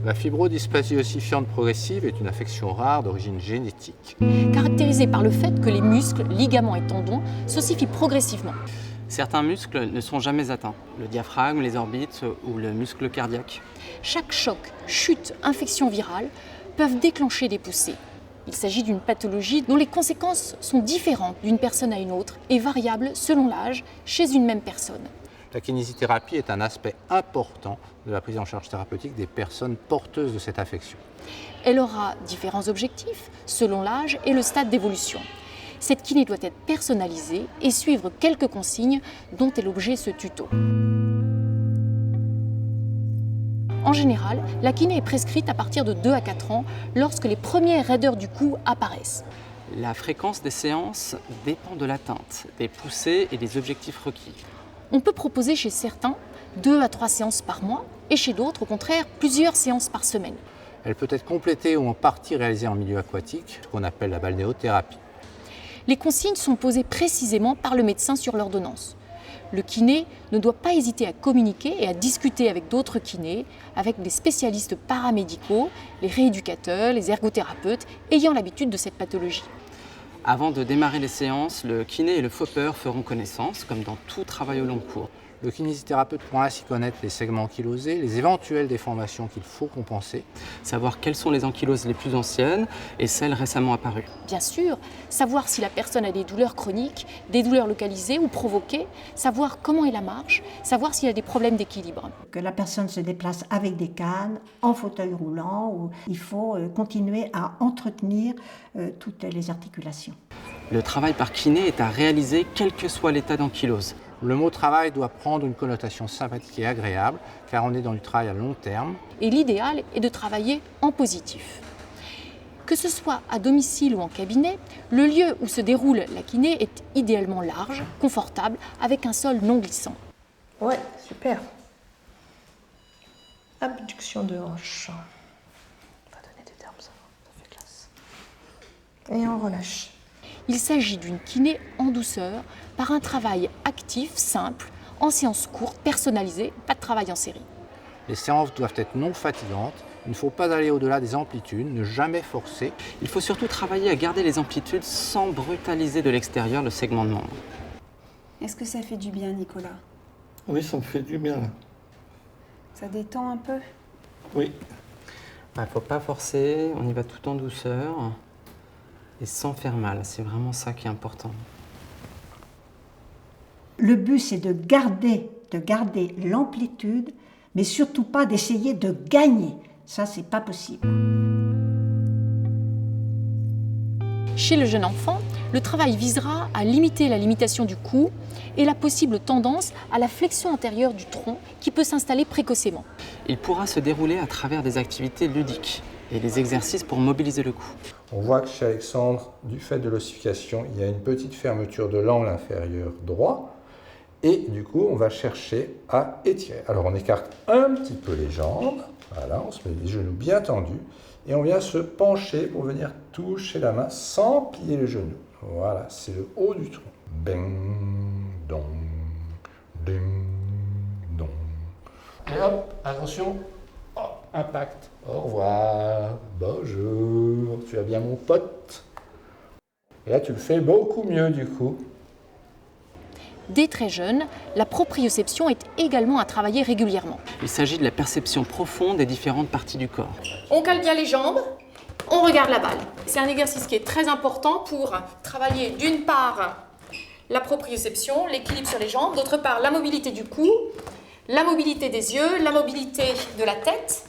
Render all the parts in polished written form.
La fibrodysplasie ossifiante progressive est une affection rare d'origine génétique. Caractérisée par le fait que les muscles, ligaments et tendons s'ossifient progressivement. Certains muscles ne sont jamais atteints, le diaphragme, les orbites ou le muscle cardiaque. Chaque choc, chute, infection virale peuvent déclencher des poussées. Il s'agit d'une pathologie dont les conséquences sont différentes d'une personne à une autre et variables selon l'âge chez une même personne. La kinésithérapie est un aspect important de la prise en charge thérapeutique des personnes porteuses de cette affection. Elle aura différents objectifs selon l'âge et le stade d'évolution. Cette kiné doit être personnalisée et suivre quelques consignes dont est l'objet ce tuto. En général, la kiné est prescrite à partir de 2 à 4 ans lorsque les premières raideurs du cou apparaissent. La fréquence des séances dépend de l'atteinte, des poussées et des objectifs requis. On peut proposer chez certains 2 à 3 séances par mois et chez d'autres, au contraire, plusieurs séances par semaine. Elle peut être complétée ou en partie réalisée en milieu aquatique, ce qu'on appelle la balnéothérapie. Les consignes sont posées précisément par le médecin sur l'ordonnance. Le kiné ne doit pas hésiter à communiquer et à discuter avec d'autres kinés, avec des spécialistes paramédicaux, les rééducateurs, les ergothérapeutes ayant l'habitude de cette pathologie. Avant de démarrer les séances, le kiné et le fopper feront connaissance, comme dans tout travail au long cours. Le kinésithérapeute pourra ainsi connaître les segments ankylosés, les éventuelles déformations qu'il faut compenser. Savoir quelles sont les ankyloses les plus anciennes et celles récemment apparues. Bien sûr, savoir si la personne a des douleurs chroniques, des douleurs localisées ou provoquées, savoir comment est la marche, savoir s'il y a des problèmes d'équilibre. Que la personne se déplace avec des cannes, en fauteuil roulant, où il faut continuer à entretenir toutes les articulations. Le travail par kiné est à réaliser quel que soit l'état d'ankylose. Le mot travail doit prendre une connotation sympathique et agréable, car on est dans du travail à long terme. Et l'idéal est de travailler en positif. Que ce soit à domicile ou en cabinet, le lieu où se déroule la kiné est idéalement large, confortable, avec un sol non glissant. Ouais, super. Abduction de hanche. On va donner des termes, ça fait classe. Et on relâche. Il s'agit d'une kiné en douceur, par un travail actif, simple, en séance courte, personnalisée, pas de travail en série. Les séances doivent être non fatigantes. Il ne faut pas aller au-delà des amplitudes, ne jamais forcer. Il faut surtout travailler à garder les amplitudes sans brutaliser de l'extérieur le segment de membre. Est-ce que ça fait du bien, Nicolas? Oui, ça me fait du bien là. Ça détend un peu? Oui. Il ne faut pas forcer, on y va tout en douceur et sans faire mal. C'est vraiment ça qui est important. Le but, c'est de garder l'amplitude, mais surtout pas d'essayer de gagner. Ça, c'est pas possible. Chez le jeune enfant, le travail visera à limiter la limitation du cou et la possible tendance à la flexion antérieure du tronc qui peut s'installer précocement. Il pourra se dérouler à travers des activités ludiques et des exercices pour mobiliser le cou. On voit que chez Alexandre, du fait de l'ossification, il y a une petite fermeture de l'angle inférieur droit. Et du coup, on va chercher à étirer. Alors, on écarte un petit peu les jambes. Voilà, on se met les genoux bien tendus. Et on vient se pencher pour venir toucher la main sans plier le genou. Voilà, c'est le haut du tronc. Bing, dong, ding, dong. Et hop, attention. Oh, impact. Au revoir. Bonjour, tu vas bien mon pote? Et là, tu le fais beaucoup mieux du coup. Dès très jeune, la proprioception est également à travailler régulièrement. Il s'agit de la perception profonde des différentes parties du corps. On cale bien les jambes, on regarde la balle. C'est un exercice qui est très important pour travailler d'une part la proprioception, l'équilibre sur les jambes, d'autre part la mobilité du cou, la mobilité des yeux, la mobilité de la tête,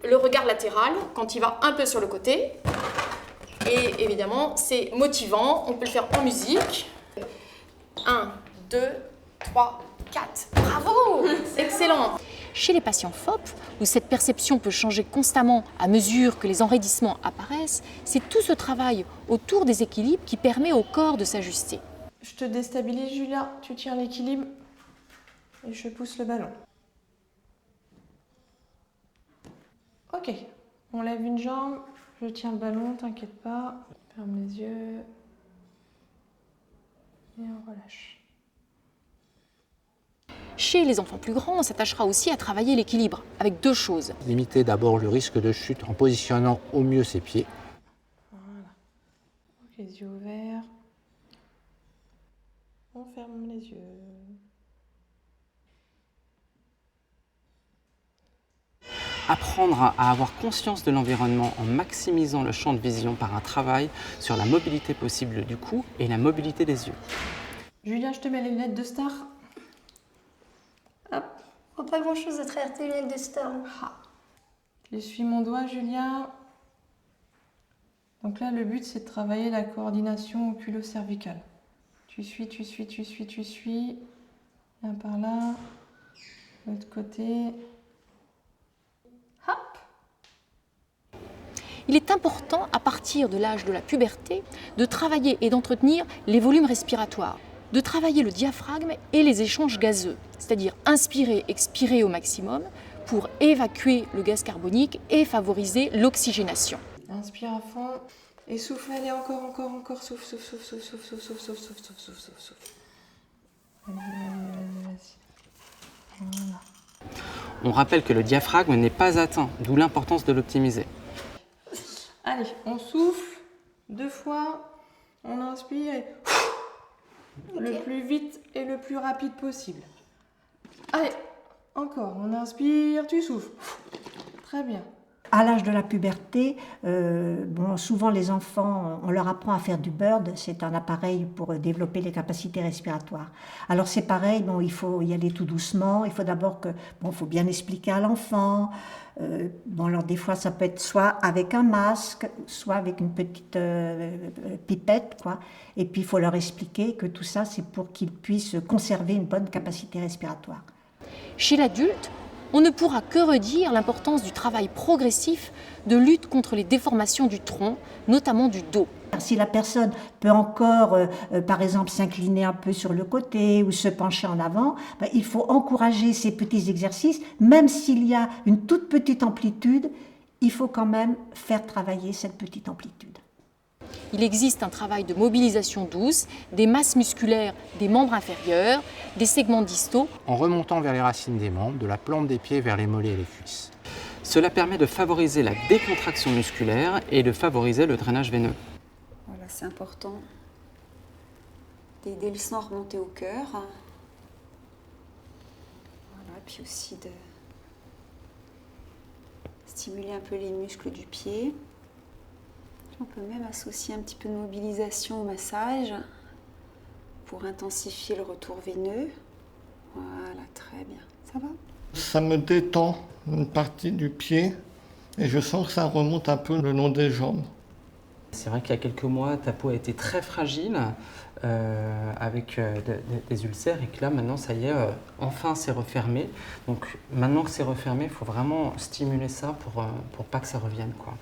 le regard latéral quand il va un peu sur le côté. Et évidemment, c'est motivant, on peut le faire en musique. 1, 2, 3, 4. Bravo! C'est excellent! Chez les patients FOP, où cette perception peut changer constamment à mesure que les enraidissements apparaissent, c'est tout ce travail autour des équilibres qui permet au corps de s'ajuster. Je te déstabilise, Julia. Tu tiens l'équilibre et je pousse le ballon. Ok. On lève une jambe. Je tiens le ballon, t'inquiète pas. Ferme les yeux. Et on relâche. Chez les enfants plus grands, on s'attachera aussi à travailler l'équilibre avec deux choses. Limiter d'abord le risque de chute en positionnant au mieux ses pieds. Voilà. Les yeux ouverts. On ferme les yeux. Apprendre à avoir conscience de l'environnement en maximisant le champ de vision par un travail sur la mobilité possible du cou et la mobilité des yeux. Julien, je te mets les lunettes de star. Hop, oh, pas grand chose à travers tes lunettes de star. Tu suis mon doigt, Julien. Donc là, le but, c'est de travailler la coordination oculo-cervicale. Tu suis. Viens par là. L'autre côté. Il est important, à partir de l'âge de la puberté, de travailler et d'entretenir les volumes respiratoires, de travailler le diaphragme et les échanges gazeux, c'est-à-dire inspirer, expirer au maximum pour évacuer le gaz carbonique et favoriser l'oxygénation. Inspire à fond et souffle, allez, encore, souffle. Voilà. On rappelle que le diaphragme n'est pas atteint, d'où l'importance de l'optimiser. Allez, on souffle 2 fois, on inspire et le plus vite et le plus rapide possible. Allez, encore, on inspire, tu souffles. Très bien. À l'âge de la puberté, souvent les enfants, on leur apprend à faire du bird, c'est un appareil pour développer les capacités respiratoires. Alors c'est pareil, il faut y aller tout doucement, il faut d'abord faut bien expliquer à l'enfant. Alors des fois ça peut être soit avec un masque, soit avec une petite pipette, quoi. Et puis il faut leur expliquer que tout ça c'est pour qu'ils puissent conserver une bonne capacité respiratoire. Chez l'adulte, on ne pourra que redire l'importance du travail progressif de lutte contre les déformations du tronc, notamment du dos. Si la personne peut encore, par exemple, s'incliner un peu sur le côté ou se pencher en avant, il faut encourager ces petits exercices, même s'il y a une toute petite amplitude, il faut quand même faire travailler cette petite amplitude. Il existe un travail de mobilisation douce, des masses musculaires des membres inférieurs, des segments distaux. En remontant vers les racines des membres, de la plante des pieds vers les mollets et les cuisses. Cela permet de favoriser la décontraction musculaire et de favoriser le drainage veineux. Voilà, c'est important d'aider le sang à remonter au cœur. Voilà, puis aussi de stimuler un peu les muscles du pied. On peut même associer un petit peu de mobilisation au massage pour intensifier le retour veineux. Voilà, très bien. Ça va ? Ça me détend une partie du pied et je sens que ça remonte un peu le long des jambes. C'est vrai qu'il y a quelques mois, ta peau a été très fragile avec des ulcères et que là, maintenant, ça y est, enfin, c'est refermé. Donc, maintenant que c'est refermé, il faut vraiment stimuler ça pour pas que ça revienne, quoi.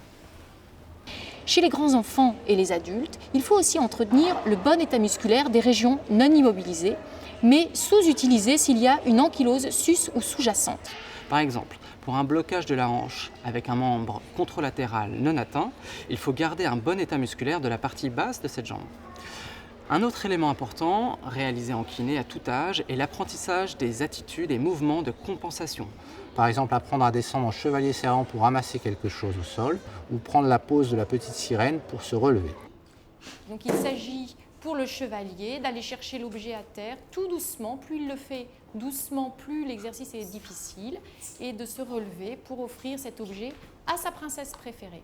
Chez les grands enfants et les adultes, il faut aussi entretenir le bon état musculaire des régions non immobilisées, mais sous-utilisées s'il y a une ankylose sus- ou sous-jacente. Par exemple, pour un blocage de la hanche avec un membre contralatéral non atteint, il faut garder un bon état musculaire de la partie basse de cette jambe. Un autre élément important, réalisé en kiné à tout âge, est l'apprentissage des attitudes et mouvements de compensation. Par exemple, apprendre à descendre en chevalier serrant pour ramasser quelque chose au sol, ou prendre la pose de la petite sirène pour se relever. Donc il s'agit pour le chevalier d'aller chercher l'objet à terre tout doucement. Plus il le fait doucement, plus l'exercice est difficile, et de se relever pour offrir cet objet à sa princesse préférée.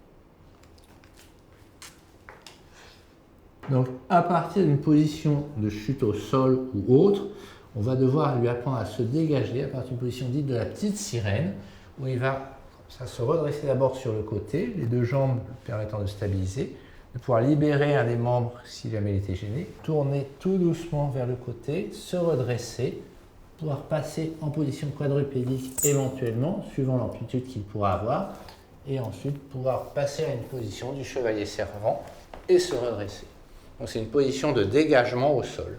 Donc, à partir d'une position de chute au sol ou autre, on va devoir lui apprendre à se dégager à partir d'une position dite de la petite sirène, où il va se redresser d'abord sur le côté, les deux jambes permettant de stabiliser, de pouvoir libérer un des membres si jamais il était gêné, tourner tout doucement vers le côté, se redresser, pouvoir passer en position quadrupédique éventuellement, suivant l'amplitude qu'il pourra avoir, et ensuite pouvoir passer à une position du chevalier servant et se redresser. Donc c'est une position de dégagement au sol.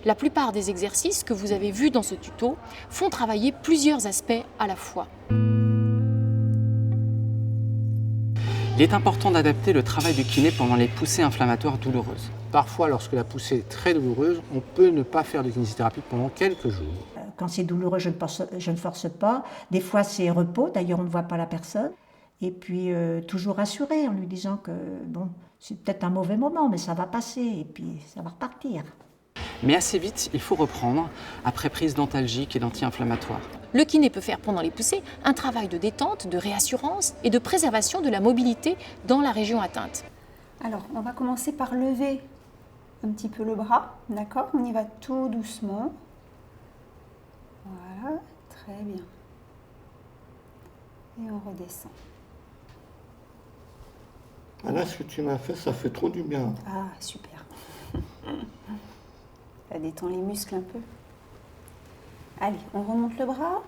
La plupart des exercices que vous avez vus dans ce tuto font travailler plusieurs aspects à la fois. Il est important d'adapter le travail du kiné pendant les poussées inflammatoires douloureuses. Parfois, lorsque la poussée est très douloureuse, on peut ne pas faire de kinésithérapie pendant quelques jours. quand c'est douloureux, je ne force pas. Des fois, c'est repos, d'ailleurs, on ne voit pas la personne. Et puis, toujours rassurer en lui disant que, bon, c'est peut-être un mauvais moment, mais ça va passer, et puis ça va repartir. Mais assez vite, il faut reprendre, après prise d'antalgiques et d'anti-inflammatoires. Le kiné peut faire pendant les poussées un travail de détente, de réassurance et de préservation de la mobilité dans la région atteinte. Alors, on va commencer par lever un petit peu le bras, d'accord? On y va tout doucement. Voilà, très bien. Et on redescend. Ah là, ce que tu m'as fait, ça fait trop du bien. Ah, super. Ça détend les muscles un peu. Allez, on remonte le bras.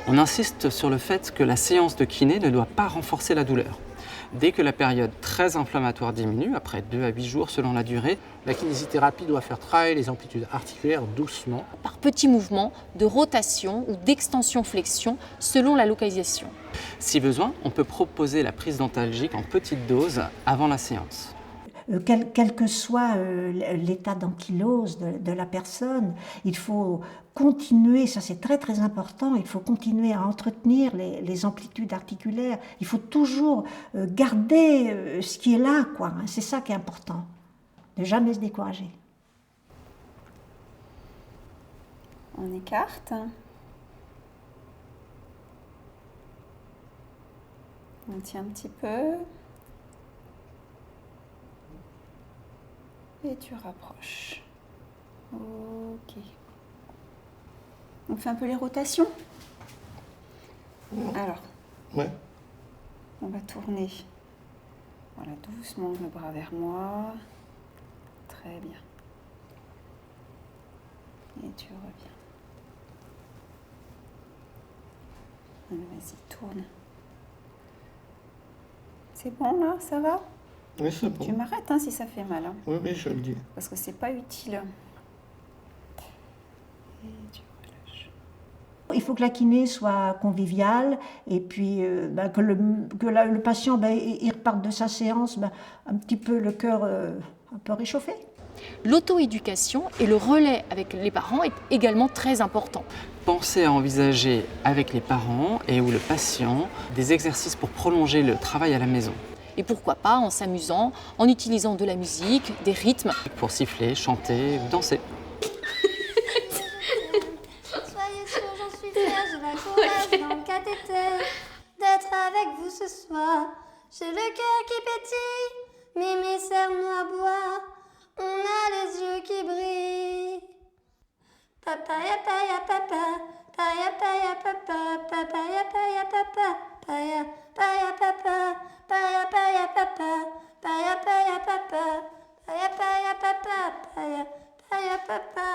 On insiste sur le fait que la séance de kiné ne doit pas renforcer la douleur. Dès que la période très inflammatoire diminue, après 2 à 8 jours selon la durée, la kinésithérapie doit faire travailler les amplitudes articulaires doucement. Par petits mouvements de rotation ou d'extension-flexion selon la localisation. Si besoin, on peut proposer la prise d'antalgique en petite dose avant la séance. Quel que soit l'état d'ankylose de la personne, il faut continuer, ça c'est très très important, il faut continuer à entretenir les amplitudes articulaires. Il faut toujours garder ce qui est là, quoi. C'est ça qui est important, ne jamais se décourager. On écarte. On tient un petit peu. Et tu rapproches. Ok. On fait un peu les rotations. Alors. Ouais. On va tourner. Voilà, doucement le bras vers moi. Très bien. Et tu reviens. Vas-y, tourne. C'est bon là, ça va? Oui, c'est bon. Tu m'arrêtes hein, si ça fait mal. Hein. Oui, oui, je le dis. Parce que c'est pas utile. Et tu relâches. Il faut que la kiné soit conviviale et puis que le patient il reparte de sa séance un petit peu le cœur un peu réchauffé. L'auto-éducation et le relais avec les parents est également très important. Pensez à envisager avec les parents et ou le patient des exercices pour prolonger le travail à la maison. Et pourquoi pas en s'amusant, en utilisant de la musique, des rythmes. Pour siffler, chanter ou danser. Soyez sûrs, j'en suis fière, j'ai la courage dans le cathéter d'être avec vous ce soir. J'ai le cœur qui pétille, Mimi serre-nous à boire. On a les yeux qui brillent. Papaya, paya, papa, paya, paya, papa, papaya, paya, papa, paya, paya, papa, paya, paya, papa, paya, paya, papa, paya, paya, papa, paya, paya, papa.